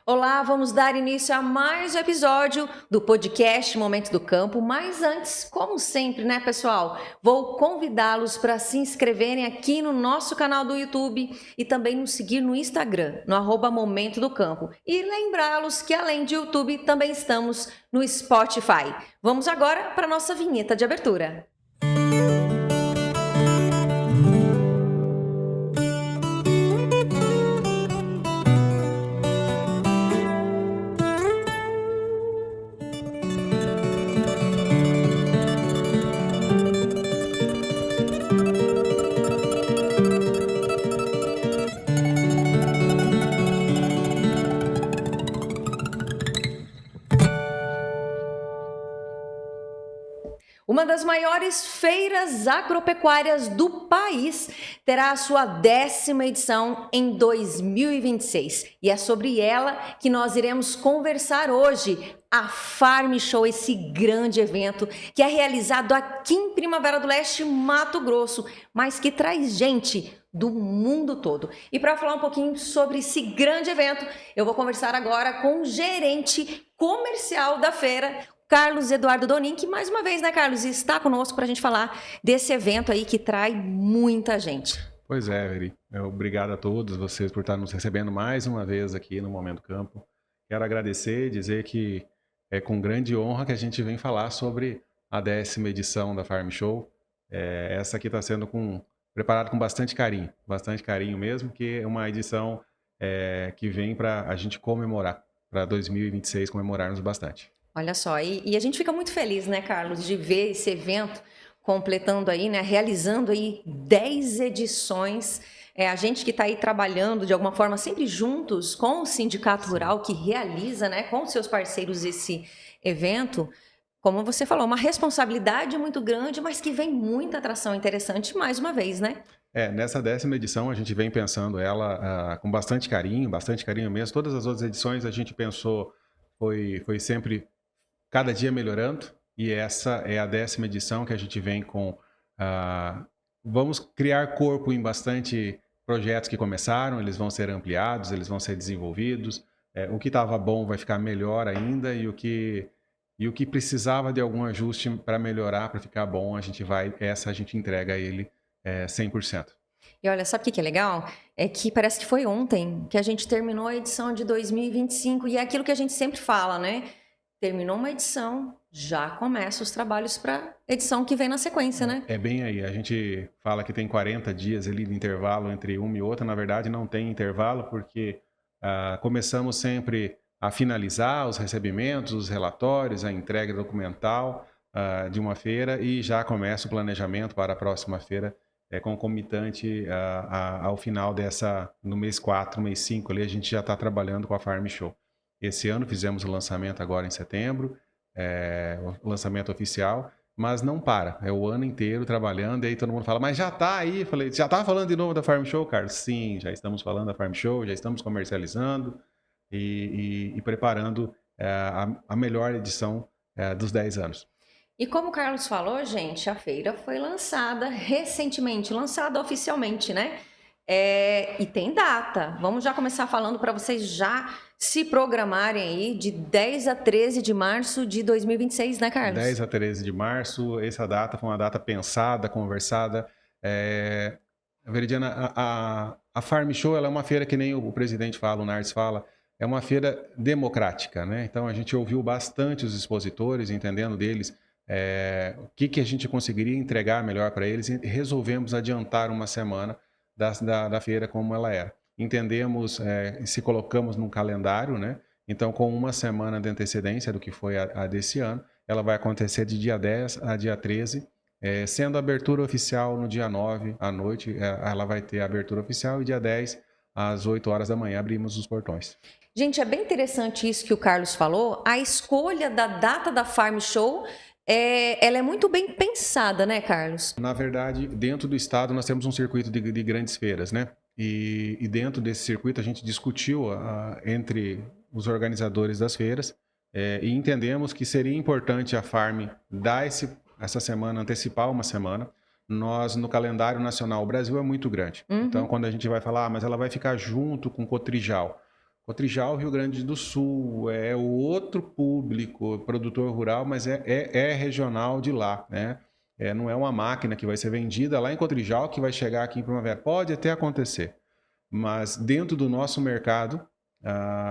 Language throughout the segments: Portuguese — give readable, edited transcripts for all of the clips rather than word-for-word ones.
Olá, vamos dar início a mais um episódio do podcast Momento do Campo. Mas antes, como sempre, né, pessoal? Vou convidá-los para se inscreverem aqui no nosso canal do YouTube e também nos seguir no Instagram, no @Momento do Campo. E lembrá-los que além de YouTube, também estamos no Spotify. Vamos agora para a nossa vinheta de abertura. Uma das maiores feiras agropecuárias do país terá a sua 10ª edição em 2026. E é sobre ela que nós iremos conversar hoje. A Farm Show, esse grande evento que é realizado aqui em Primavera do Leste, Mato Grosso, mas que traz gente do mundo todo. E para falar um pouquinho sobre esse grande evento, eu vou conversar agora com o gerente comercial da feira, Carlos Eduardo Donin, que mais uma vez, né, Carlos, está conosco para a gente falar desse evento aí que trai muita gente. Pois é, Veri. Obrigado a todos vocês por estar nos recebendo mais uma vez aqui no Momento Campo. Quero agradecer e dizer que é com grande honra que a gente vem falar sobre a 10ª edição da Farm Show. Essa aqui está sendo preparada com bastante carinho mesmo, que é uma edição que vem para a gente comemorar, para 2026 comemorarmos bastante. Olha só, e a gente fica muito feliz, né, Carlos, de ver esse evento completando aí, né, realizando aí 10 edições. A gente que está aí trabalhando de alguma forma sempre juntos com o Sindicato Rural que realiza, né, com seus parceiros esse evento. Como você falou, uma responsabilidade muito grande, mas que vem muita atração interessante mais uma vez, né? Nessa 10ª edição a gente vem pensando ela com bastante carinho mesmo. Todas as outras edições a gente pensou, foi sempre cada dia melhorando, e essa é a 10ª edição que a gente vem com... vamos criar corpo em bastante projetos que começaram, eles vão ser ampliados, eles vão ser desenvolvidos. O que estava bom vai ficar melhor ainda, e o que precisava de algum ajuste para melhorar, para ficar bom, a gente entrega ele 100%. E olha, sabe o que é legal? É que parece que foi ontem que a gente terminou a edição de 2025, e é aquilo que a gente sempre fala, né? Terminou uma edição, já começa os trabalhos para a edição que vem na sequência, né? É bem aí. A gente fala que tem 40 dias ali de intervalo entre uma e outra. Na verdade, não tem intervalo, porque começamos sempre a finalizar os recebimentos, os relatórios, a entrega documental de uma feira, e já começa o planejamento para a próxima feira, concomitante ao final no mês 4, mês 5, ali a gente já está trabalhando com a Farm Show. Esse ano fizemos o lançamento agora em setembro, o lançamento oficial, mas não para, é o ano inteiro trabalhando. E aí todo mundo fala, mas já está aí? Eu falei, já está falando de novo da Farm Show, Carlos? Sim, já estamos falando da Farm Show, já estamos comercializando e preparando a melhor edição dos 10 anos. E como o Carlos falou, gente, a feira foi lançada recentemente, lançada oficialmente, né? E tem data. Vamos já começar falando para vocês já se programarem aí de 10 a 13 de março de 2026, né, Carlos? 10 a 13 de março, essa data foi uma data pensada, conversada. Veridiana, a Farm Show ela é uma feira que nem o presidente fala, o Nardes fala, é uma feira democrática, né? Então a gente ouviu bastante os expositores, entendendo deles o que a gente conseguiria entregar melhor para eles, e resolvemos adiantar uma semana da feira como ela era. Entendemos, se colocamos num calendário, né? Então, com uma semana de antecedência do que foi a desse ano, ela vai acontecer de dia 10 a dia 13, sendo a abertura oficial no dia 9 à noite, ela vai ter a abertura oficial, e dia 10 às 8 horas da manhã abrimos os portões. Gente, é bem interessante isso que o Carlos falou. A escolha da data da Farm Show, ela é muito bem pensada, né, Carlos? Na verdade, dentro do estado nós temos um circuito de grandes feiras, né? E dentro desse circuito a gente discutiu entre os organizadores das feiras e entendemos que seria importante a Farm dar essa semana, antecipar uma semana. Nós, no calendário nacional, o Brasil é muito grande. Então, quando a gente vai falar, mas ela vai ficar junto com o Cotrijal. Cotrijal, Rio Grande do Sul, é outro público, produtor rural, mas é regional de lá, né? Não é uma máquina que vai ser vendida lá em Cotrijal que vai chegar aqui em Primavera. Pode até acontecer, mas dentro do nosso mercado,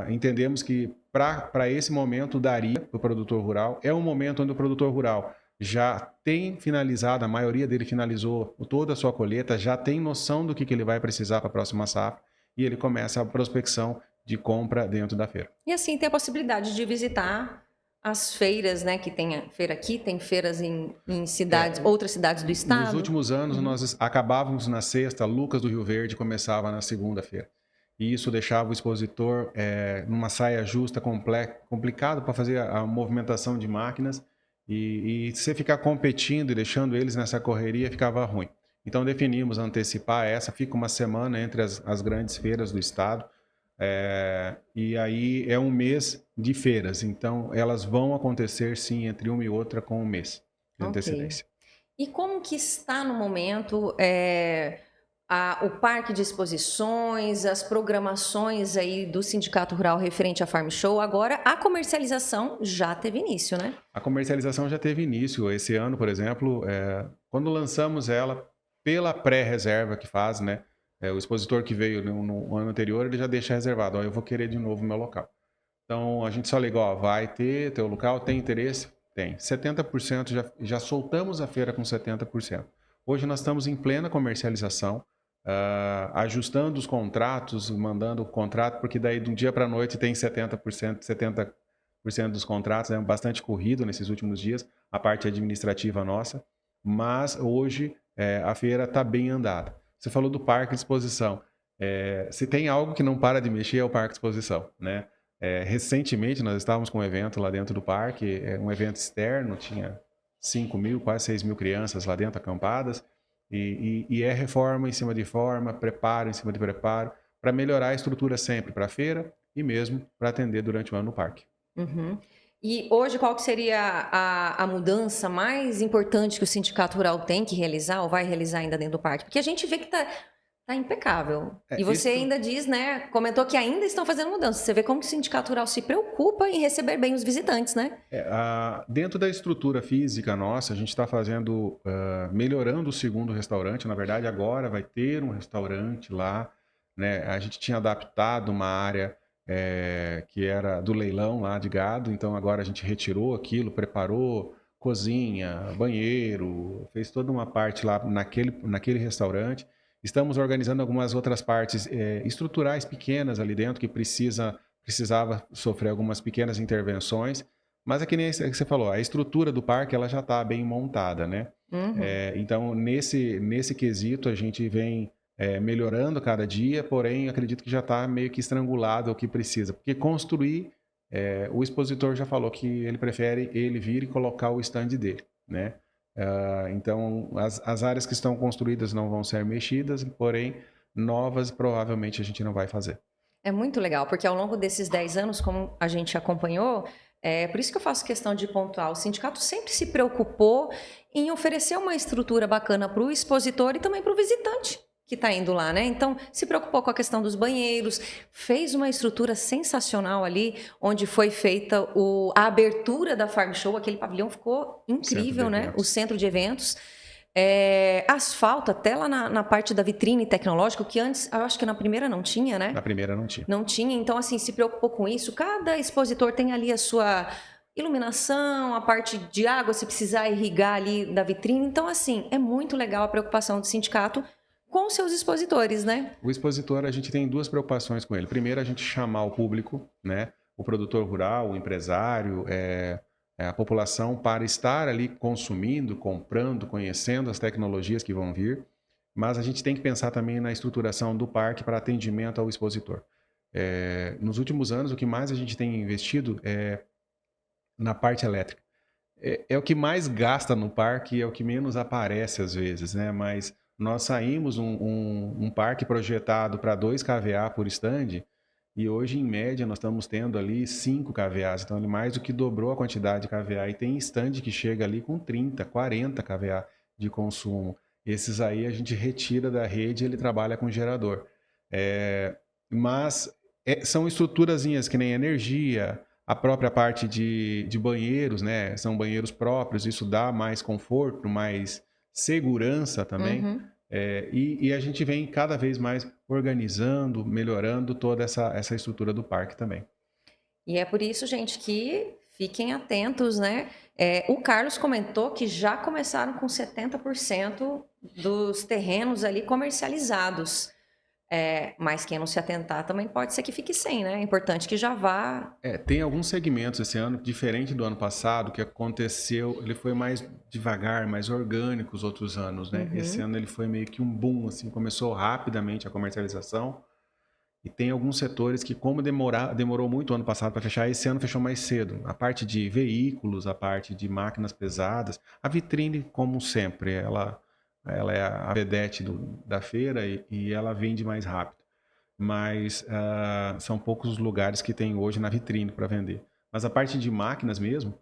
entendemos que para esse momento daria para o produtor rural. É um momento onde o produtor rural já tem finalizado, a maioria dele finalizou toda a sua colheita, já tem noção do que ele vai precisar para a próxima safra e ele começa a prospecção de compra dentro da feira. E assim tem a possibilidade de visitar as feiras, né? Que tem a feira aqui, tem feiras em cidades, outras cidades do estado. Nos últimos anos, nós acabávamos na sexta, Lucas do Rio Verde começava na segunda-feira. E isso deixava o expositor numa saia justa, complicado para fazer a movimentação de máquinas. E se ficar competindo e deixando eles nessa correria, ficava ruim. Então definimos antecipar essa, fica uma semana entre as grandes feiras do estado. E aí é um mês de feiras, então elas vão acontecer sim entre uma e outra com um mês de antecedência. E como que está no momento o parque de exposições, as programações aí do Sindicato Rural referente à Farm Show? Agora a comercialização já teve início, né? A comercialização já teve início. Esse ano, por exemplo, quando lançamos ela pela pré-reserva que faz, né? O expositor que veio no ano anterior, ele já deixa reservado. Eu vou querer de novo o meu local. Então, a gente só liga, vai ter teu local, tem interesse? Tem. 70% já soltamos a feira com 70%. Hoje nós estamos em plena comercialização, ajustando os contratos, mandando o contrato, porque daí de um dia para a noite tem 70% dos contratos, é bastante corrido nesses últimos dias, a parte administrativa nossa, mas hoje a feira está bem andada. Você falou do parque de exposição. Se tem algo que não para de mexer é o parque de exposição, né? Recentemente nós estávamos com um evento lá dentro do parque, um evento externo, tinha 5.000, quase 6.000 crianças lá dentro acampadas, e é reforma em cima de forma, preparo em cima de preparo, para melhorar a estrutura sempre para a feira e mesmo para atender durante o ano no parque. Uhum. E hoje qual que seria a mudança mais importante que o Sindicato Rural tem que realizar ou vai realizar ainda dentro do parque? Porque a gente vê que tá impecável. E você ainda diz, né? Comentou que ainda estão fazendo mudanças. Você vê como que o Sindicato Rural se preocupa em receber bem os visitantes, né? Dentro da estrutura física nossa, a gente está fazendo, melhorando o segundo restaurante. Na verdade, agora vai ter um restaurante lá, né? A gente tinha adaptado uma área que era do leilão lá de gado, então agora a gente retirou aquilo, preparou cozinha, banheiro, fez toda uma parte lá naquele restaurante. Estamos organizando algumas outras partes estruturais pequenas ali dentro que precisava sofrer algumas pequenas intervenções, mas é que nem você falou, a estrutura do parque ela já está bem montada, né? Uhum. Então nesse quesito a gente vem melhorando cada dia, porém acredito que já está meio que estrangulado o que precisa, porque construir, o expositor já falou que ele prefere ele vir e colocar o stand dele, né? Então as áreas que estão construídas não vão ser mexidas, porém novas provavelmente a gente não vai fazer. É muito legal, porque ao longo desses 10 anos, como a gente acompanhou, por isso que eu faço questão de pontuar, o sindicato sempre se preocupou em oferecer uma estrutura bacana para o expositor e também para o visitante que está indo lá, né? Então, se preocupou com a questão dos banheiros, fez uma estrutura sensacional ali, onde foi feita a abertura da Farm Show, aquele pavilhão ficou incrível, né? O centro de eventos. Asfalto até lá na parte da vitrine tecnológica, que antes, eu acho que na primeira não tinha, né? Na primeira não tinha. Não tinha, então assim, se preocupou com isso. Cada expositor tem ali a sua iluminação, a parte de água, se precisar irrigar ali da vitrine. Então assim, é muito legal a preocupação do sindicato com seus expositores, né? O expositor, a gente tem duas preocupações com ele. Primeiro, a gente chamar o público, né? O produtor rural, o empresário, a população para estar ali consumindo, comprando, conhecendo as tecnologias que vão vir. Mas a gente tem que pensar também na estruturação do parque para atendimento ao expositor. Nos últimos anos, o que mais a gente tem investido é na parte elétrica. É o que mais gasta no parque e é o que menos aparece às vezes, né? Mas nós saímos um parque projetado para 2 kVA por stand e hoje, em média, nós estamos tendo ali 5 kVA. Então, ele mais do que dobrou a quantidade de kVA. E tem stand que chega ali com 30, 40 kVA de consumo. Esses aí a gente retira da rede e ele trabalha com gerador. Mas São estruturazinhas que nem energia, a própria parte de banheiros, né? São banheiros próprios, isso dá mais conforto, mais segurança também. Uhum. E a gente vem cada vez mais organizando, melhorando toda essa estrutura do parque também. E é por isso, gente, que fiquem atentos, né? O Carlos comentou que já começaram com 70% dos terrenos ali comercializados. Mas quem não se atentar também pode ser que fique sem, né? É importante que já vá. Tem alguns segmentos esse ano, diferente do ano passado, que aconteceu, ele foi mais devagar, mais orgânico os outros anos, né? Esse ano ele foi meio que um boom, assim, começou rapidamente a comercialização. E tem alguns setores que, como demorou muito o ano passado para fechar, esse ano fechou mais cedo. A parte de veículos, a parte de máquinas pesadas, a vitrine, como sempre, ela é a vedete da feira e ela vende mais rápido. Mas são poucos os lugares que tem hoje na vitrine para vender. Mas a parte de máquinas mesmo,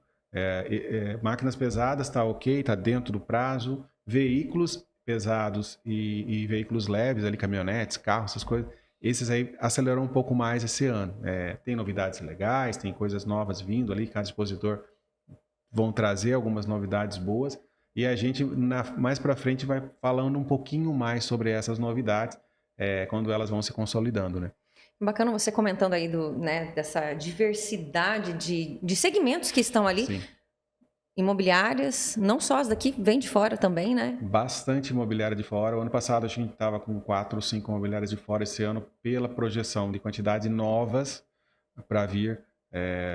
máquinas pesadas está ok, está dentro do prazo. Veículos pesados e veículos leves, ali, caminhonetes, carros, essas coisas, esses aí aceleram um pouco mais esse ano. Tem novidades legais, tem coisas novas vindo ali, cada expositor vão trazer algumas novidades boas. E a gente, mais para frente, vai falando um pouquinho mais sobre essas novidades, quando elas vão se consolidando, né? Bacana você comentando aí dessa diversidade de segmentos que estão ali. Sim. Imobiliárias, não só as daqui, vem de fora também, né? Bastante imobiliária de fora. O ano passado a gente estava com 4 ou 5 imobiliárias de fora. Esse ano, pela projeção de quantidade novas para vir,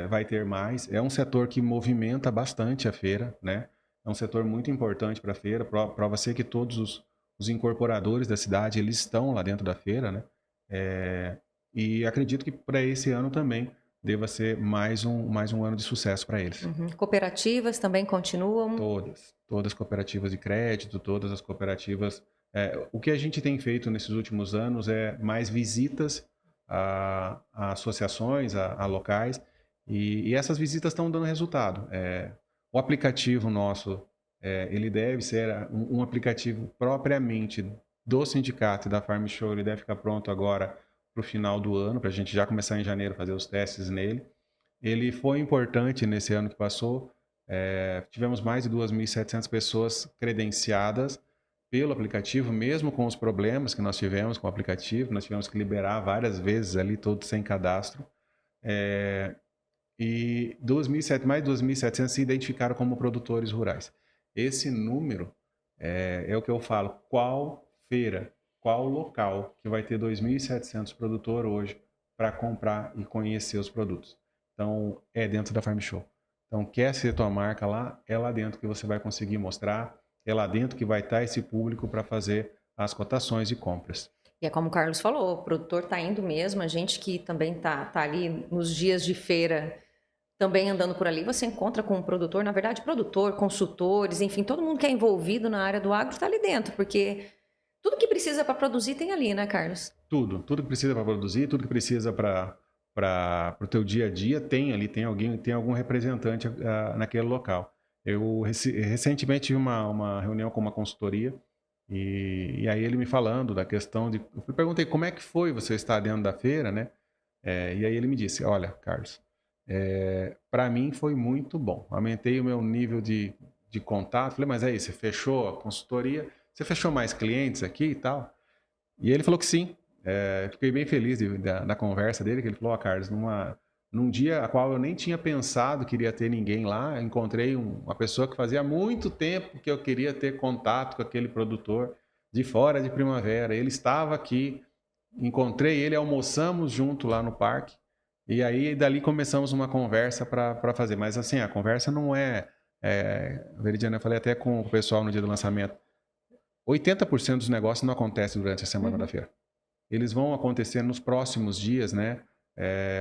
vai ter mais. É um setor que movimenta bastante a feira, né? É um setor muito importante para a feira. Prova ser que todos os incorporadores da cidade, eles estão lá dentro da feira, né? E acredito que para esse ano também deva ser mais um ano de sucesso para eles. Uhum. Cooperativas também continuam? Todas as cooperativas de crédito, todas as cooperativas. O que a gente tem feito nesses últimos anos é mais visitas a associações, a locais, e essas visitas estão dando resultado. O aplicativo nosso, ele deve ser um aplicativo propriamente do sindicato e da Farm Show, ele deve ficar pronto agora para o final do ano, para a gente já começar em janeiro a fazer os testes nele. Ele foi importante nesse ano que passou. Tivemos mais de 2.700 pessoas credenciadas pelo aplicativo, mesmo com os problemas que nós tivemos com o aplicativo. Nós tivemos que liberar várias vezes ali, todos sem cadastro. E mais de 2.700 se identificaram como produtores rurais. Esse número é o que eu falo. Qual feira, qual local que vai ter 2.700 produtores hoje para comprar e conhecer os produtos? Então, é dentro da Farm Show. Então, quer ser tua marca lá, é lá dentro que você vai conseguir mostrar, é lá dentro que vai estar esse público para fazer as cotações e compras. E é como o Carlos falou, o produtor está indo mesmo, a gente que também tá ali nos dias de feira, também andando por ali, você encontra com um produtor, na verdade, produtor, consultores, enfim, todo mundo que é envolvido na área do agro está ali dentro, porque tudo que precisa para produzir tem ali, né, Carlos? Tudo que precisa para produzir, tudo que precisa para o teu dia a dia, tem algum representante naquele local. Eu recentemente tive uma reunião com uma consultoria e aí ele me falando da questão de... Eu perguntei como é que foi você estar dentro da feira, né? E aí ele me disse, olha, Carlos, para mim foi muito bom. Aumentei o meu nível de contato. Falei, mas aí, você fechou a consultoria? Você fechou mais clientes aqui e tal? E ele falou que sim. Fiquei bem feliz da conversa dele, que ele falou, Carlos, num dia a qual eu nem tinha pensado que iria ter ninguém lá, encontrei uma pessoa que fazia muito tempo que eu queria ter contato com aquele produtor de fora de Primavera. Ele estava aqui, encontrei ele, almoçamos junto lá no parque, e aí dali começamos uma conversa para fazer. Mas assim, a conversa não Veridiana, eu falei até com o pessoal no dia do lançamento, 80% dos negócios não acontecem durante a semana da feira. Eles vão acontecer nos próximos dias, né?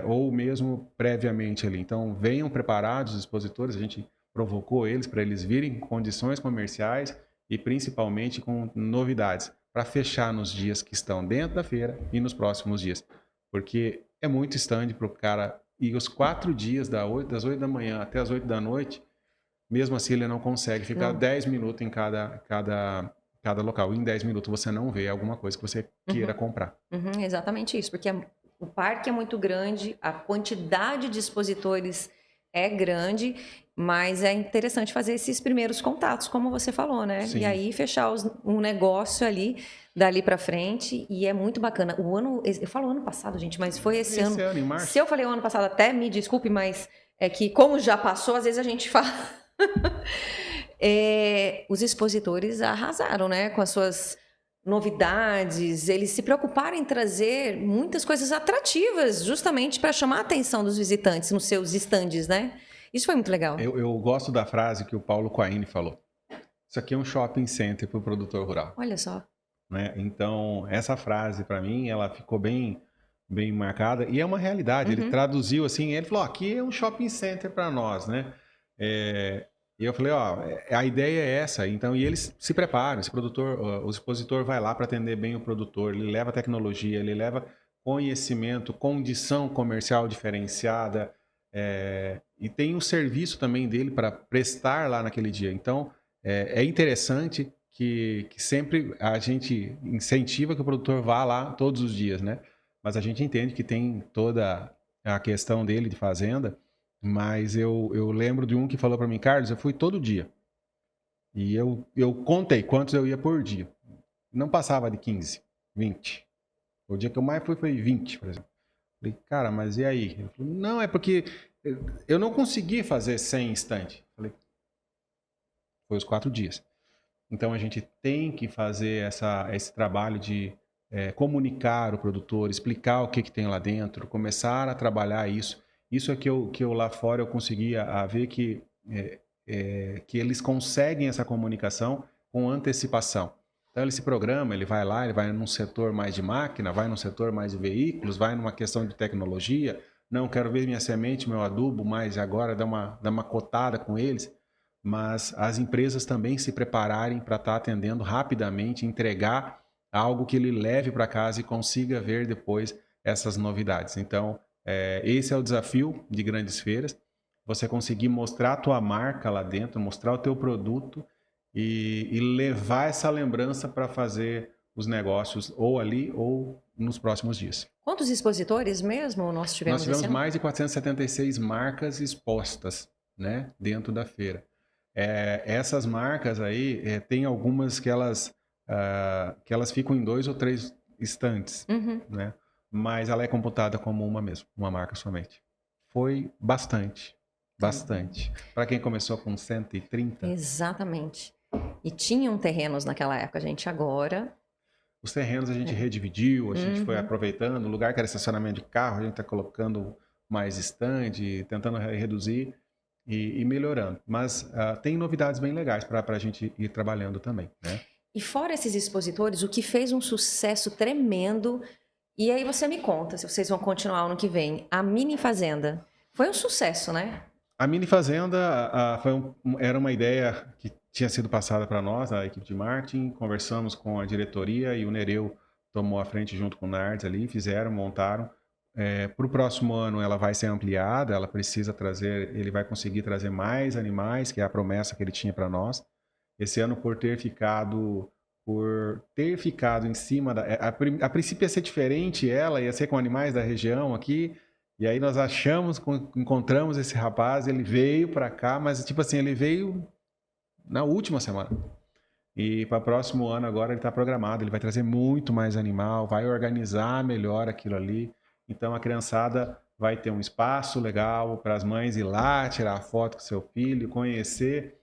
Ou mesmo previamente ali. Então, venham preparados os expositores, a gente provocou eles para eles virem com condições comerciais e principalmente com novidades para fechar nos dias que estão dentro da feira e nos próximos dias. Porque é muito stand para o cara ir os 4 dias das 8 da manhã até as 8 da noite, mesmo assim ele não consegue ficar 10 minutos em cada local. Em 10 minutos você não vê alguma coisa que você queira comprar. Exatamente isso, porque o parque é muito grande, a quantidade de expositores é grande, mas é interessante fazer esses primeiros contatos, como você falou, né? Sim. E aí fechar um negócio ali, dali para frente, e é muito bacana. Eu falo ano passado, gente, mas foi esse ano. Em março. Se eu falei o ano passado, até me desculpe, mas é que como já passou, às vezes a gente fala. Os expositores arrasaram, né? Com as suas novidades, eles se preocuparam em trazer muitas coisas atrativas, justamente para chamar a atenção dos visitantes nos seus estandes, né? Isso foi muito legal. Eu gosto da frase que o Paulo Coaini falou. Isso aqui é um shopping center para o produtor rural. Olha só. Né? Então, essa frase, para mim, ela ficou bem marcada. E é uma realidade. Ele traduziu assim, ele falou, aqui é um shopping center para nós, né? E eu falei, a ideia é essa. Então, e eles se preparam. O expositor vai lá para atender bem o produtor. Ele leva tecnologia, ele leva conhecimento, condição comercial diferenciada. E tem um serviço também dele para prestar lá naquele dia. Então, é interessante que sempre a gente incentiva que o produtor vá lá todos os dias, né? Mas a gente entende que tem toda a questão dele de fazenda, mas eu lembro de um que falou para mim, Carlos, eu fui todo dia. E eu contei quantos eu ia por dia. Não passava de 15, 20. O dia que eu mais fui foi 20, por exemplo. Falei, cara, mas e aí? Ele falou, não, é porque eu não consegui fazer 100 instantes. Falei, foi os 4 dias. Então, a gente tem que fazer esse trabalho de comunicar o produtor, explicar o que tem lá dentro, começar a trabalhar isso. Isso é que eu lá fora eu consegui a ver que eles conseguem essa comunicação com antecipação. Então, ele se programa, ele vai lá, ele vai num setor mais de máquina, vai num setor mais de veículos, vai numa questão de tecnologia. Não, quero ver minha semente, meu adubo, mas agora dá uma cotada com eles. Mas as empresas também se prepararem para estar atendendo rapidamente, entregar algo que ele leve para casa e consiga ver depois essas novidades. Então, esse é o desafio de grandes feiras, você conseguir mostrar a tua marca lá dentro, mostrar o teu produto e levar essa lembrança para fazer os negócios ou ali ou nos próximos dias. Quantos expositores mesmo nós tivemos? Nós tivemos mais de 476 marcas expostas, né, dentro da feira. Essas marcas aí, tem algumas que elas ficam em 2 ou 3 estantes, né? Mas ela é computada como uma mesmo, uma marca somente. Foi bastante. Para quem começou com 130. Exatamente. E tinham terrenos naquela época, gente, agora... Os terrenos a gente redividiu, a gente foi aproveitando, o lugar que era estacionamento de carro, a gente está colocando mais estande, tentando reduzir. E melhorando. Mas tem novidades bem legais para a gente ir trabalhando também, né? E fora esses expositores, o que fez um sucesso tremendo, e aí você me conta se vocês vão continuar ano que vem, a Mini Fazenda. Foi um sucesso, né? A Mini Fazenda era uma ideia que tinha sido passada para nós, a equipe de marketing, conversamos com a diretoria e o Nereu tomou a frente junto com o Nardes ali, montaram. Para o próximo ano ela vai ser ampliada, ele vai conseguir trazer mais animais, que é a promessa que ele tinha para nós. Esse ano, por ter ficado em cima a princípio ia ser diferente, ela ia ser com animais da região aqui, e aí nós encontramos esse rapaz, ele veio para cá, mas tipo assim, ele veio na última semana. E para o próximo ano agora ele está programado, ele vai trazer muito mais animal, vai organizar melhor aquilo ali. Então a criançada vai ter um espaço legal para as mães ir lá, tirar foto com seu filho, conhecer.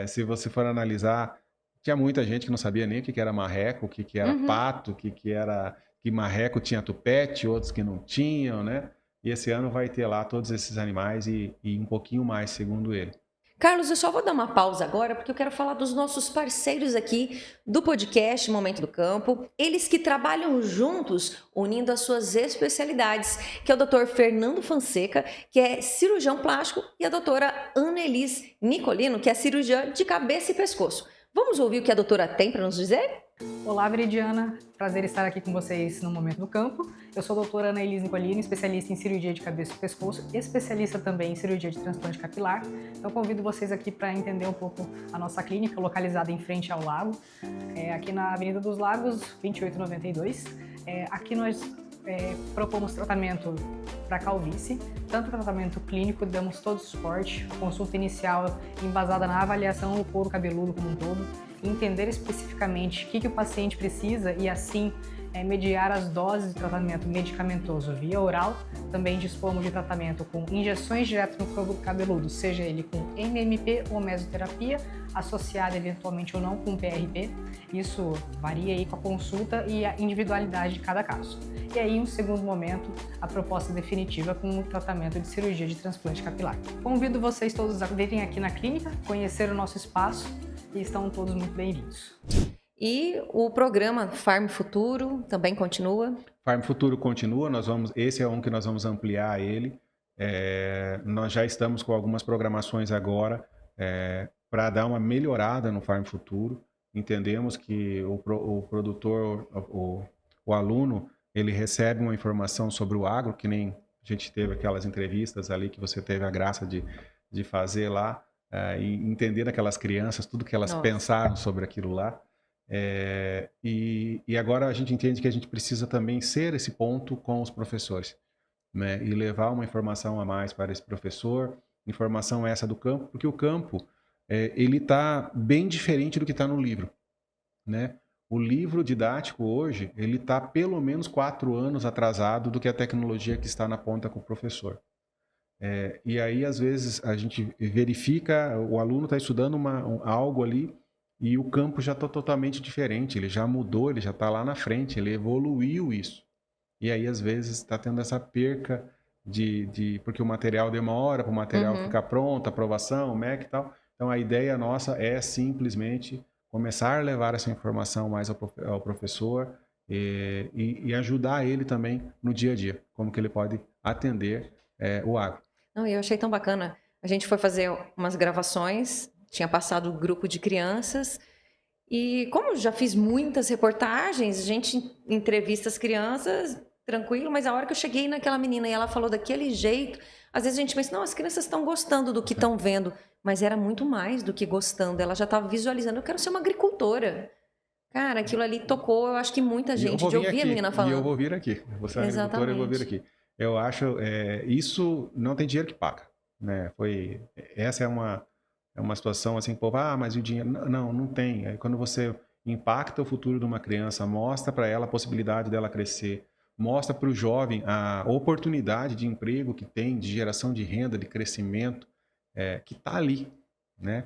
Se você for analisar, tinha muita gente que não sabia nem o que era marreco, o que era pato, que marreco tinha tupete, outros que não tinham, né? E esse ano vai ter lá todos esses animais e um pouquinho mais, segundo ele. Carlos, eu só vou dar uma pausa agora, porque eu quero falar dos nossos parceiros aqui do podcast Momento do Campo. Eles que trabalham juntos, unindo as suas especialidades, que é o Dr. Fernando Fonseca, que é cirurgião plástico, e a doutora Ana Elis Nicolino, que é cirurgiã de cabeça e pescoço. Vamos ouvir o que a doutora tem para nos dizer? Olá, Veridiana. Prazer estar aqui com vocês no Momento do Campo. Eu sou a doutora Ana Elis Nicolino, especialista em cirurgia de cabeça e pescoço, especialista também em cirurgia de transplante capilar. Então, convido vocês aqui para entender um pouco a nossa clínica, localizada em frente ao lago, aqui na Avenida dos Lagos, 2892. Aqui nós propomos tratamento para calvície, tanto tratamento clínico, damos todo o suporte, a consulta inicial embasada na avaliação do couro cabeludo como um todo, entender especificamente o que o paciente precisa e assim mediar as doses de tratamento medicamentoso via oral. Também dispomos de tratamento com injeções direto no couro cabeludo, seja ele com MMP ou mesoterapia, associada eventualmente ou não com PRP. Isso varia aí com a consulta e a individualidade de cada caso. E aí, em um segundo momento, a proposta definitiva com o tratamento de cirurgia de transplante capilar. Convido vocês todos a virem aqui na clínica, conhecer o nosso espaço e estão todos muito bem-vindos. E o programa Farm Futuro também continua? Farm Futuro continua, esse é um que nós vamos ampliar ele. Nós já estamos com algumas programações agora para dar uma melhorada no Farm Futuro. Entendemos que o produtor, o aluno, ele recebe uma informação sobre o agro, que nem a gente teve aquelas entrevistas ali que você teve a graça de fazer lá, e entender aquelas crianças, tudo que elas pensaram sobre aquilo lá. E agora a gente entende que a gente precisa também ser esse ponto com os professores, né? E levar uma informação a mais para esse professor, informação essa do campo, porque o campo ele está bem diferente do que está no livro, né? O livro didático hoje, ele está pelo menos 4 anos atrasado do que a tecnologia que está na ponta com o professor. E aí, às vezes, a gente verifica, o aluno está estudando algo ali e o campo já está totalmente diferente, ele já mudou, ele já está lá na frente, ele evoluiu isso. E aí, às vezes, está tendo essa perca porque o material demora para o material ficar pronto, aprovação, MEC e tal. Então, a ideia nossa é simplesmente começar a levar essa informação mais ao professor e ajudar ele também no dia a dia, como que ele pode atender o agro. Não, eu achei tão bacana. A gente foi fazer umas gravações, tinha passado um grupo de crianças e como eu já fiz muitas reportagens, a gente entrevista as crianças, tranquilo, mas a hora que eu cheguei naquela menina e ela falou daquele jeito, às vezes a gente pensa, não, as crianças estão gostando do que estão vendo, mas era muito mais do que gostando, ela já estava visualizando, eu quero ser uma agricultora. Cara, aquilo ali tocou, eu acho que muita gente, de ouvir a menina falando. E eu vou vir aqui, você é agricultora, eu vou vir aqui. Eu acho, isso não tem dinheiro que paga, né? Essa é uma situação assim, povo, mas e o dinheiro? Não tem. Aí quando você impacta o futuro de uma criança, mostra para ela a possibilidade dela crescer, mostra para o jovem a oportunidade de emprego que tem, de geração de renda, de crescimento, que está ali, né?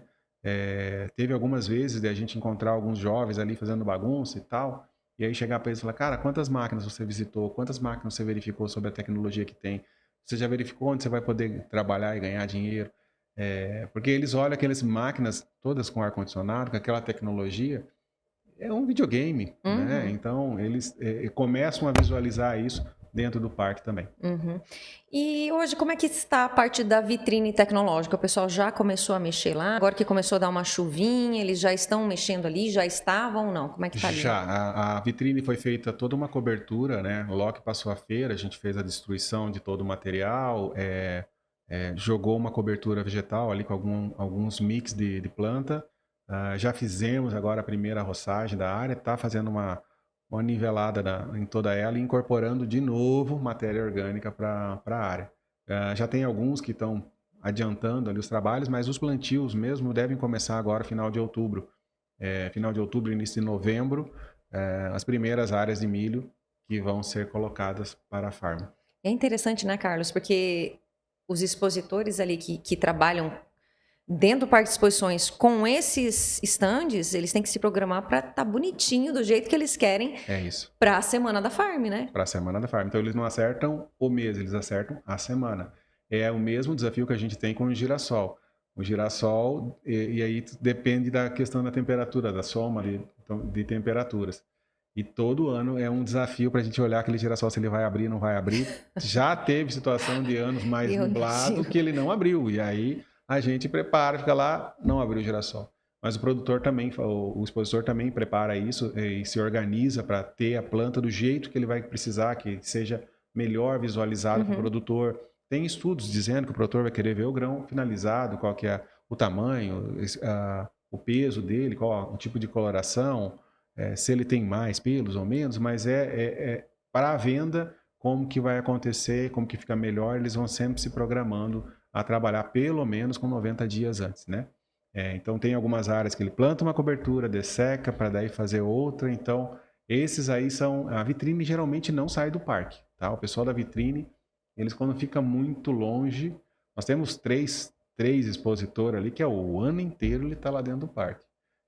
Teve algumas vezes de a gente encontrar alguns jovens ali fazendo bagunça e tal, e aí chegar para eles e falar, cara, quantas máquinas você visitou, quantas máquinas você verificou sobre a tecnologia que tem, você já verificou onde você vai poder trabalhar e ganhar dinheiro? Porque eles olham aquelas máquinas todas com ar-condicionado, com aquela tecnologia, é um videogame, né? Então eles começam a visualizar isso dentro do parque também. E hoje, como é que está a parte da vitrine tecnológica? O pessoal já começou a mexer lá? Agora que começou a dar uma chuvinha, eles já estão mexendo ali? Já estavam ou não? Como é que está ali? Já, a vitrine foi feita toda uma cobertura, né? Logo que passou a feira, a gente fez a destruição de todo o material, jogou uma cobertura vegetal ali com alguns mix de planta. Já fizemos agora a primeira roçagem da área, está fazendo uma nivelada em toda ela e incorporando de novo matéria orgânica para a área. Já tem alguns que estão adiantando ali os trabalhos, mas os plantios mesmo devem começar agora final de outubro. Final de outubro, início de novembro, as primeiras áreas de milho que vão ser colocadas para a farm. É interessante, né, Carlos? Porque os expositores ali que trabalham dentro do Parque de Exposições, com esses estandes, eles têm que se programar para estar bonitinho, do jeito que eles querem. É isso. Para a semana da farm, né? Para a semana da farm. Então, eles não acertam o mês, eles acertam a semana. É o mesmo desafio que a gente tem com o girassol. O girassol, e aí depende da questão da temperatura, da soma de temperaturas. E todo ano é um desafio para a gente olhar aquele girassol, se ele vai abrir ou não vai abrir. Já teve situação de anos mais nublados que ele não abriu. E aí a gente prepara, fica lá, não abriu o girassol. Mas o produtor também, o expositor também prepara isso e se organiza para ter a planta do jeito que ele vai precisar, que seja melhor visualizado para o produtor. Tem estudos dizendo que o produtor vai querer ver o grão finalizado, qual que é o tamanho, o peso dele, qual o tipo de coloração, se ele tem mais pelos ou menos, mas para a venda como que vai acontecer, como que fica melhor, eles vão sempre se programando a trabalhar pelo menos com 90 dias antes, né? Então tem algumas áreas que ele planta uma cobertura, desseca para daí fazer outra, então esses aí são... A vitrine geralmente não sai do parque, tá? O pessoal da vitrine, eles quando fica muito longe, nós temos três expositores ali, que é o ano inteiro ele está lá dentro do parque.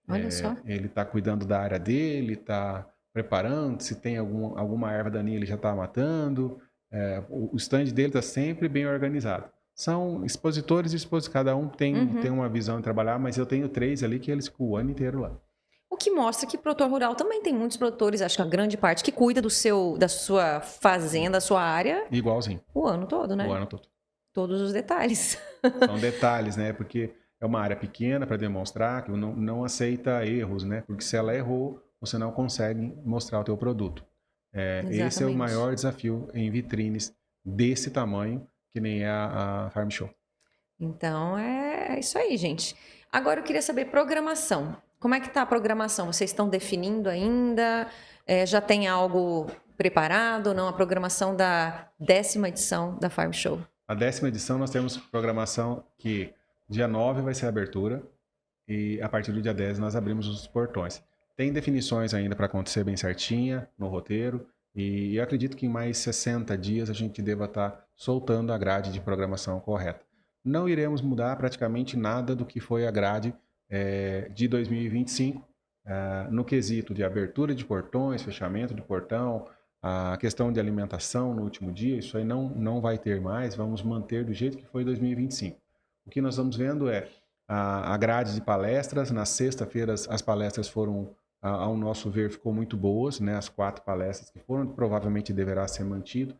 Olha só. Ele está cuidando da área dele, está preparando, se tem alguma erva daninha ele já está matando, o stand dele está sempre bem organizado. São expositores e expositores, cada um tem uma visão de trabalhar, mas eu tenho 3 ali que eles ficam o ano inteiro lá. O que mostra que produtor rural também tem muitos produtores, acho que a grande parte, que cuida da sua fazenda, da sua área. Igualzinho. O ano todo, né? O ano todo. Todos os detalhes. São detalhes, né? Porque é uma área pequena para demonstrar que não aceita erros, né? Porque se ela errou, você não consegue mostrar o teu produto. Esse é o maior desafio em vitrines desse tamanho, que nem a Farm Show. Então, é isso aí, gente. Agora eu queria saber programação. Como é que está a programação? Vocês estão definindo ainda? Já tem algo preparado ou não? A programação da 10ª edição da Farm Show. A 10ª edição nós temos programação que dia 9 vai ser a abertura e a partir do dia 10 nós abrimos os portões. Tem definições ainda para acontecer bem certinha no roteiro e eu acredito que em mais 60 dias a gente deva estar soltando a grade de programação correta. Não iremos mudar praticamente nada do que foi a grade de 2025 no quesito de abertura de portões, fechamento de portão, a questão de alimentação no último dia, isso aí não vai ter mais, vamos manter do jeito que foi 2025. O que nós estamos vendo é a grade de palestras. Na sexta-feira as palestras foram, ao nosso ver, ficou muito boas, né? As 4 palestras que foram, provavelmente deverá ser mantido.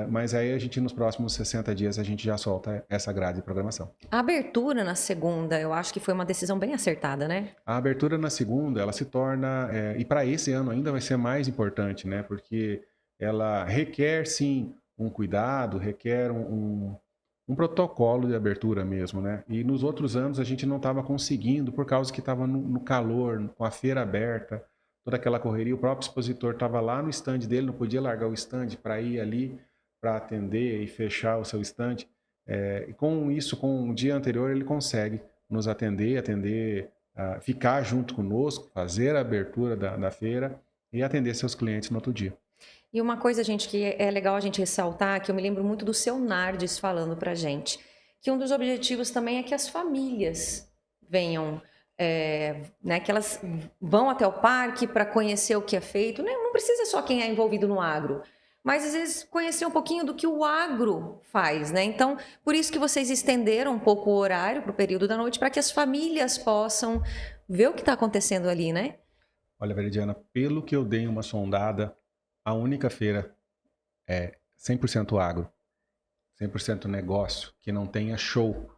Mas aí a gente, nos próximos 60 dias, a gente já solta essa grade de programação. A abertura na segunda, eu acho que foi uma decisão bem acertada, né? A abertura na segunda, ela se torna, e para esse ano ainda vai ser mais importante, né? Porque ela requer, sim, um cuidado, requer um protocolo de abertura mesmo, né? E nos outros anos a gente não estava conseguindo, por causa que estava no calor, com a feira aberta, toda aquela correria. O próprio expositor estava lá no stand dele, não podia largar o stand para ir ali para atender e fechar o seu stand. E com isso, com o dia anterior, ele consegue nos atender, ficar junto conosco, fazer a abertura da feira e atender seus clientes no outro dia. E uma coisa, gente, que é legal a gente ressaltar, que eu me lembro muito do seu Nardes falando pra gente, que um dos objetivos também é que as famílias venham, né, que elas vão até o parque para conhecer o que é feito, né? Não precisa só quem é envolvido no agro, mas às vezes conhecer um pouquinho do que o agro faz, né? Então, por isso que vocês estenderam um pouco o horário para o período da noite, para que as famílias possam ver o que está acontecendo ali, né? Olha, Veridiana, pelo que eu dei uma sondada, a única feira é 100% agro, 100% negócio, que não tenha show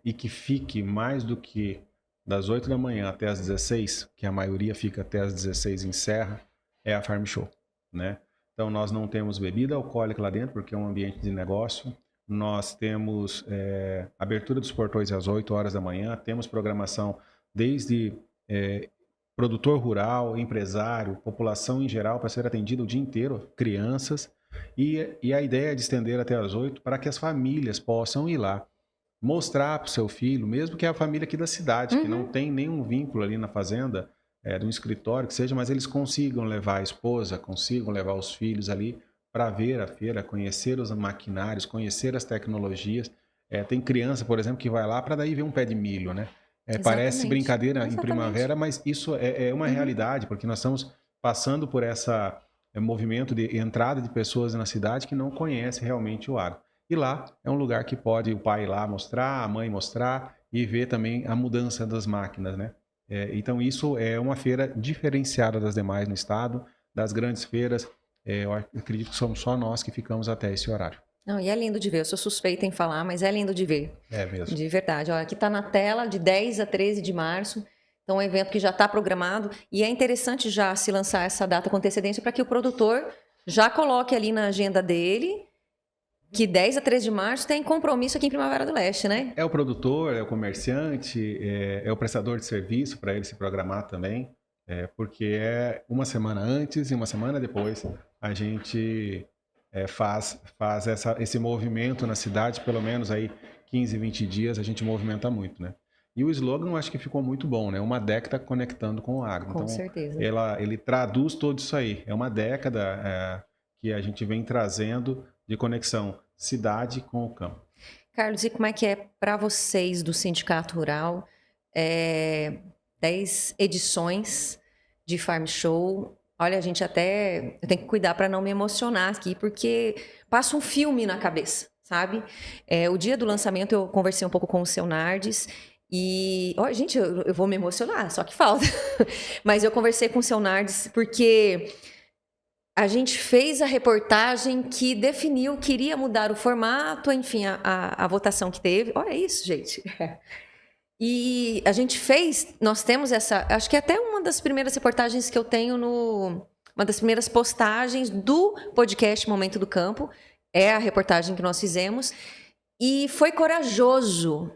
e que fique mais do que das 8 da manhã até as 16, que a maioria fica até as 16 e encerra, é a Farm Show, né? Então, nós não temos bebida alcoólica lá dentro, porque é um ambiente de negócio. Nós temos abertura dos portões às 8 horas da manhã, temos programação desde produtor rural, empresário, população em geral, para ser atendida o dia inteiro, crianças. E a ideia é de estender até às 8 para que as famílias possam ir lá, mostrar para o seu filho, mesmo que é a família aqui da cidade, que não tem nenhum vínculo ali na fazenda, de um escritório que seja, mas eles consigam levar a esposa, consigam levar os filhos ali para ver a feira, conhecer os maquinários, conhecer as tecnologias. Tem criança, por exemplo, que vai lá para daí ver um pé de milho, né? Parece brincadeira em primavera, mas isso é uma realidade, porque nós estamos passando por esse movimento de entrada de pessoas na cidade que não conhecem realmente o agro. E lá é um lugar que pode o pai ir lá mostrar, a mãe mostrar e ver também a mudança das máquinas, né? Então isso é uma feira diferenciada das demais no estado, das grandes feiras. Eu acredito que somos só nós que ficamos até esse horário. Não, e é lindo de ver, eu sou suspeita em falar, mas é lindo de ver. É mesmo. De verdade. Olha, aqui está na tela, de 10 a 13 de março. Então, é um evento que já está programado. E é interessante já se lançar essa data com antecedência para que o produtor já coloque ali na agenda dele que 10 a 13 de março tem compromisso aqui em Primavera do Leste, né? É o produtor, é o comerciante, é o prestador de serviço para ele se programar também. Porque é uma semana antes e uma semana depois a gente faz esse movimento na cidade, pelo menos aí 15, 20 dias, a gente movimenta muito, né? E o slogan eu acho que ficou muito bom, né? Uma década conectando com o agro. Com Então, certeza. ele traduz tudo isso aí. É uma década que a gente vem trazendo de conexão cidade com o campo. Carlos, e como é que é para vocês do Sindicato Rural? 10 edições de Farm Show. Olha, eu tenho que cuidar para não me emocionar aqui, porque passa um filme na cabeça, sabe? O dia do lançamento eu conversei um pouco com o seu Nardes e... Ó, gente, eu vou me emocionar, só que falta. Mas eu conversei com o seu Nardes porque a gente fez a reportagem que definiu que iria mudar o formato, enfim, a votação que teve. Olha isso, gente. E a gente nós temos acho que é até uma das primeiras reportagens que eu tenho uma das primeiras postagens do podcast Momento do Campo, é a reportagem que nós fizemos, e foi corajoso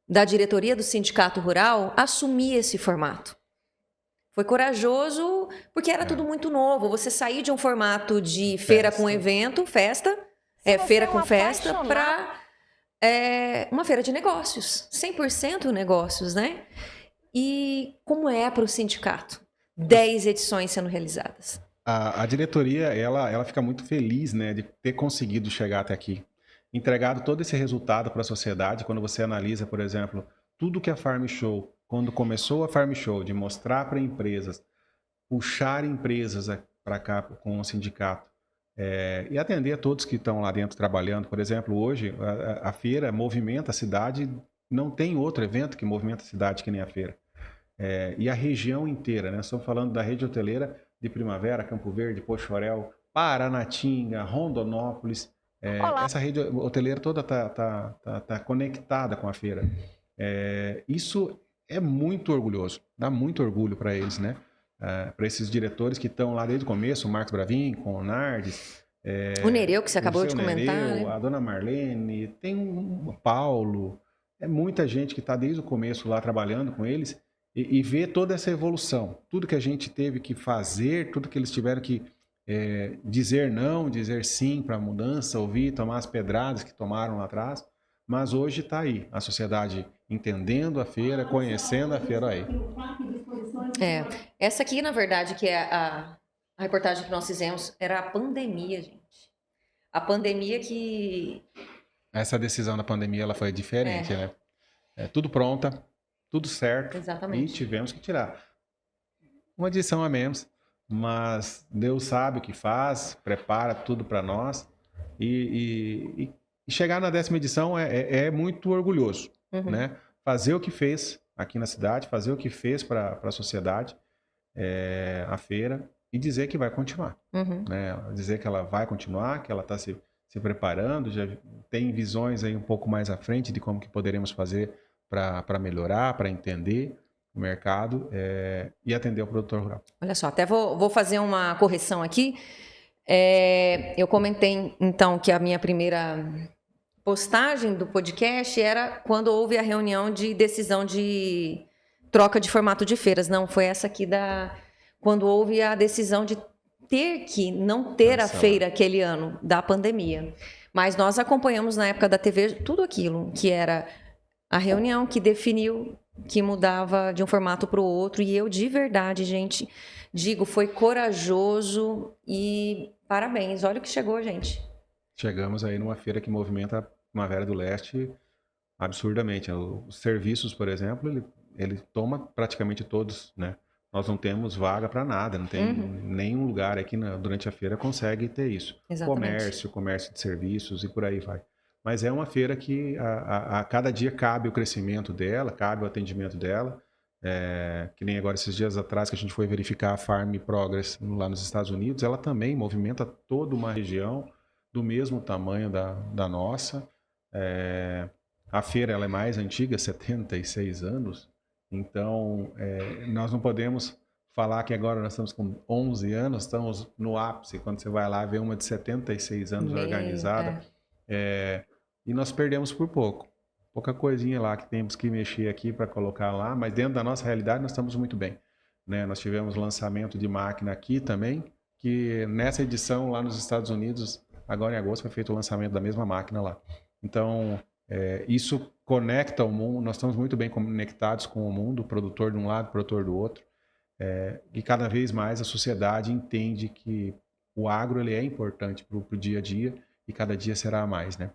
da diretoria do Sindicato Rural assumir esse formato. Foi corajoso porque era tudo muito novo, você sair de um formato de feira com evento, festa, feira com festa, para... uma feira de negócios, 100% negócios, né? E como é para o sindicato? 10 edições sendo realizadas. A diretoria, ela fica muito feliz, né, de ter conseguido chegar até aqui. Entregado todo esse resultado para a sociedade, quando você analisa, por exemplo, tudo que a Farm Show, quando começou a Farm Show, de mostrar para empresas, puxar empresas para cá com o sindicato, e atender a todos que estão lá dentro trabalhando. Por exemplo, hoje a feira movimenta a cidade, não tem outro evento que movimenta a cidade que nem a feira. E a região inteira, né? Estamos falando da rede hoteleira de Primavera, Campo Verde, Poxorel, Paranatinga, Rondonópolis. Essa rede hoteleira toda tá conectada com a feira. Isso é muito orgulhoso, dá muito orgulho para eles, né? Para esses diretores que estão lá desde o começo, o Marcos Bravin, com o Nardes. O Nereu, que você acabou de comentar. Nereu, né? A dona Marlene, tem o Paulo. É muita gente que está desde o começo lá trabalhando com eles e vê toda essa evolução. Tudo que a gente teve que fazer, tudo que eles tiveram que dizer não, dizer sim para a mudança, ouvir, tomar as pedradas que tomaram lá atrás. Mas hoje está aí, a sociedade entendendo a feira, conhecendo a feira aí. Essa aqui, na verdade, que é a reportagem que nós fizemos, era a pandemia, gente. A pandemia que... Essa decisão da pandemia ela foi diferente, né? Tudo pronta, tudo certo. Exatamente. E tivemos que tirar. Uma edição a menos, mas Deus sabe o que faz, prepara tudo para nós. E chegar na 10ª edição é muito orgulhoso, né? Fazer o que fez aqui na cidade, fazer o que fez para a sociedade, a feira, e dizer que vai continuar. Né? Dizer que ela vai continuar, que ela está se preparando, já tem visões aí um pouco mais à frente de como que poderemos fazer para melhorar, para entender o mercado e atender o produtor rural. Olha só, até vou fazer uma correção aqui. Eu comentei, então, que a minha primeira postagem do podcast era quando houve a reunião de decisão de troca de formato de feiras. Não, foi essa aqui quando houve a decisão de não ter a feira aquele ano da pandemia. Mas nós acompanhamos na época da TV tudo aquilo, que era a reunião que definiu que mudava de um formato para o outro. E eu, de verdade, gente, digo, foi corajoso e parabéns. Olha o que chegou, gente. Chegamos aí numa feira que movimenta a Primavera do Leste absurdamente. Os serviços, por exemplo, ele toma praticamente todos, né? Nós não temos vaga para nada, não tem nenhum lugar aqui durante a feira consegue ter isso. Exatamente. Comércio de serviços e por aí vai. Mas é uma feira que a cada dia cabe o crescimento dela, cabe o atendimento dela. Que nem agora esses dias atrás que a gente foi verificar a Farm Progress lá nos Estados Unidos, ela também movimenta toda uma região do mesmo tamanho da nossa. A feira ela é mais antiga, 76 anos. Então, nós não podemos falar que agora nós estamos com 11 anos, estamos no ápice, quando você vai lá ver uma de 76 anos organizada. E nós perdemos por pouco. Pouca coisinha lá que temos que mexer aqui para colocar lá, mas dentro da nossa realidade nós estamos muito bem. Né? Nós tivemos lançamento de máquina aqui também, que nessa edição lá nos Estados Unidos, agora em agosto, foi feito o lançamento da mesma máquina lá. Então, isso conecta o mundo, nós estamos muito bem conectados com o mundo, o produtor de um lado, o produtor do outro, e cada vez mais a sociedade entende que o agro ele é importante para o dia a dia e cada dia será mais, né?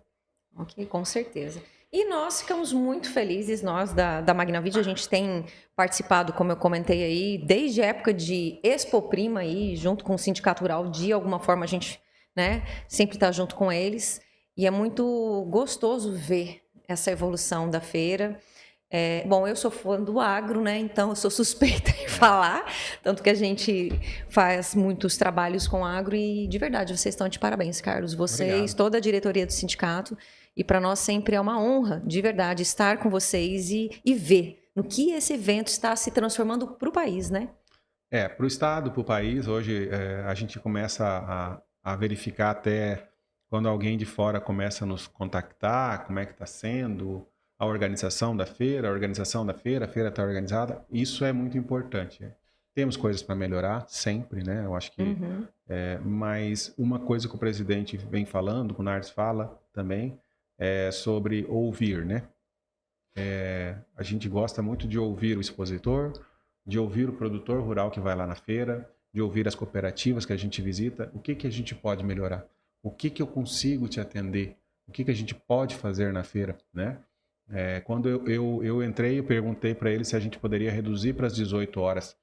Ok, com certeza. E nós ficamos muito felizes, nós da Magnavid, a gente tem participado, como eu comentei aí, desde a época de Expo Prima aí, junto com o Sindicato Rural, de alguma forma a gente, né, sempre está junto com eles. E é muito gostoso ver essa evolução da feira. Bom, eu sou fã do agro, né? Então eu sou suspeita em falar, tanto que a gente faz muitos trabalhos com agro e de verdade vocês estão de parabéns, Carlos. Vocês, Obrigado. toda a diretoria do sindicato, e para nós sempre é uma honra, de verdade, estar com vocês e ver no que esse evento está se transformando para o país, né? Para o estado, para o país, hoje a gente começa a verificar até quando alguém de fora começa a nos contactar, como é que está sendo a organização da feira, a feira está organizada, isso é muito importante. Temos coisas para melhorar, sempre, né? Eu acho que, mas uma coisa que o presidente vem falando, que o Nardes fala também, é sobre ouvir, né? A gente gosta muito de ouvir o expositor, de ouvir o produtor rural que vai lá na feira, de ouvir as cooperativas que a gente visita, o que a gente pode melhorar, o que eu consigo te atender, o que a gente pode fazer na feira, né? Quando eu entrei, eu perguntei para ele se a gente poderia reduzir para as 18 horas,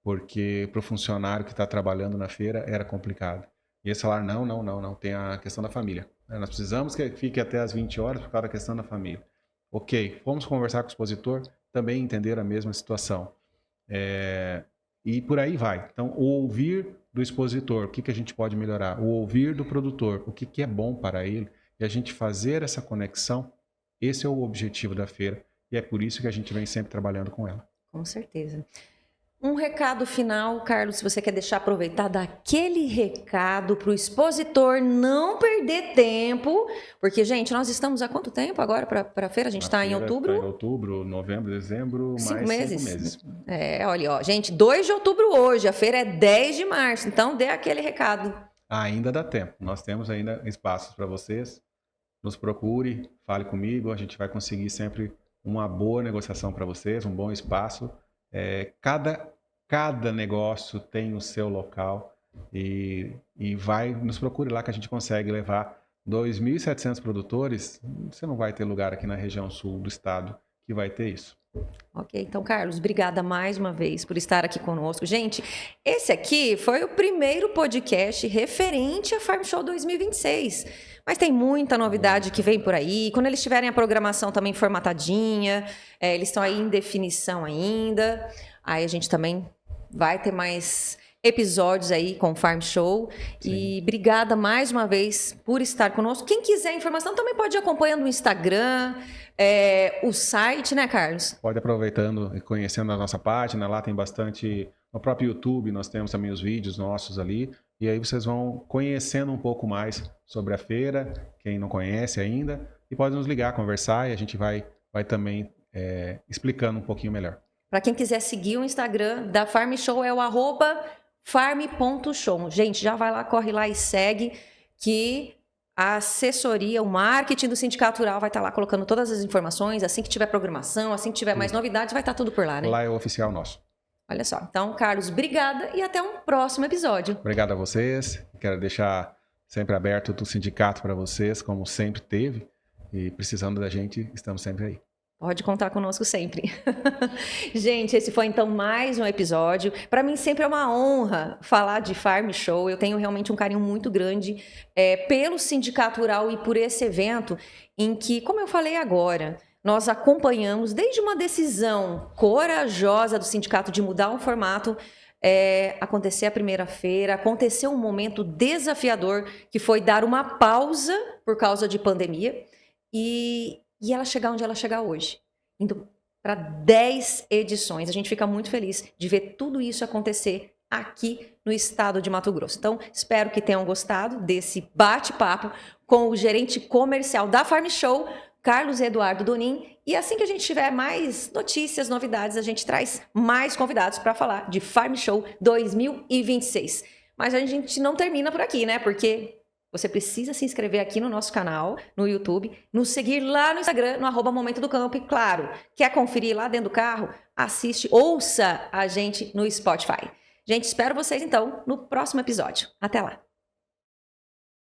porque para o funcionário que está trabalhando na feira era complicado. E eles falaram, não, tem a questão da família. Nós precisamos que fique até as 20 horas por causa da questão da família. Ok, fomos conversar com o expositor, também entenderam a mesma situação. E por aí vai. Então, o ouvir do expositor, o que a gente pode melhorar? O ouvir do produtor, o que é bom para ele, e a gente fazer essa conexão. Esse é o objetivo da feira e é por isso que a gente vem sempre trabalhando com ela. Com certeza. Um recado final, Carlos, se você quer deixar aproveitar daquele recado para o expositor não perder tempo, porque, gente, nós estamos há quanto tempo agora para a feira? A gente está em outubro? Está em outubro, novembro, dezembro, mais 5 meses. Olha, ó, gente, 2 de outubro hoje, a feira é 10 de março, então dê aquele recado. Ainda dá tempo, nós temos ainda espaços para vocês. Nos procure, fale comigo, a gente vai conseguir sempre uma boa negociação para vocês, um bom espaço. Cada negócio tem o seu local e nos procure lá que a gente consegue levar 2.700 produtores. Você não vai ter lugar aqui na região sul do estado que vai ter isso. Ok, então, Carlos, obrigada mais uma vez por estar aqui conosco. Gente, esse aqui foi o primeiro podcast referente à Farm Show 2026. Mas tem muita novidade que vem por aí. Quando eles tiverem a programação também formatadinha, eles estão aí em definição ainda. Aí a gente também vai ter mais episódios aí com o Farm Show. Sim. E obrigada mais uma vez por estar conosco. Quem quiser informação também pode ir acompanhando o Instagram, o site, né, Carlos? Pode aproveitando e conhecendo a nossa página. Lá tem bastante... No próprio YouTube nós temos também os vídeos nossos ali. E aí vocês vão conhecendo um pouco mais sobre a feira, quem não conhece ainda. E pode nos ligar, conversar e a gente vai também explicando um pouquinho melhor. Para quem quiser seguir o Instagram da Farm Show é o @farm.show. Gente, já vai lá, corre lá e segue que a assessoria, o marketing do Sindicato Rural vai estar lá colocando todas as informações. Assim que tiver programação, assim que tiver mais novidades, vai estar tudo por lá, né? Lá é o oficial nosso. Olha só. Então, Carlos, obrigada e até um próximo episódio. Obrigado a vocês. Quero deixar sempre aberto o sindicato para vocês, como sempre teve. E precisando da gente, estamos sempre aí. Pode contar conosco sempre. Gente, esse foi então mais um episódio. Para mim sempre é uma honra falar de Farm Show. Eu tenho realmente um carinho muito grande pelo Sindicato Rural e por esse evento em que, como eu falei agora, nós acompanhamos desde uma decisão corajosa do sindicato de mudar o formato, acontecer a primeira feira, aconteceu um momento desafiador que foi dar uma pausa por causa de pandemia e ela chegar onde ela chega hoje, indo para 10 edições. A gente fica muito feliz de ver tudo isso acontecer aqui no estado de Mato Grosso. Então, espero que tenham gostado desse bate-papo com o gerente comercial da Farm Show, Carlos Eduardo Donin. E assim que a gente tiver mais notícias, novidades, a gente traz mais convidados para falar de Farm Show 2026. Mas a gente não termina por aqui, né? Porque você precisa se inscrever aqui no nosso canal, no YouTube, nos seguir lá no Instagram, no @Momento do Campo. E claro, quer conferir lá dentro do carro? Assiste, ouça a gente no Spotify. Gente, espero vocês então no próximo episódio. Até lá!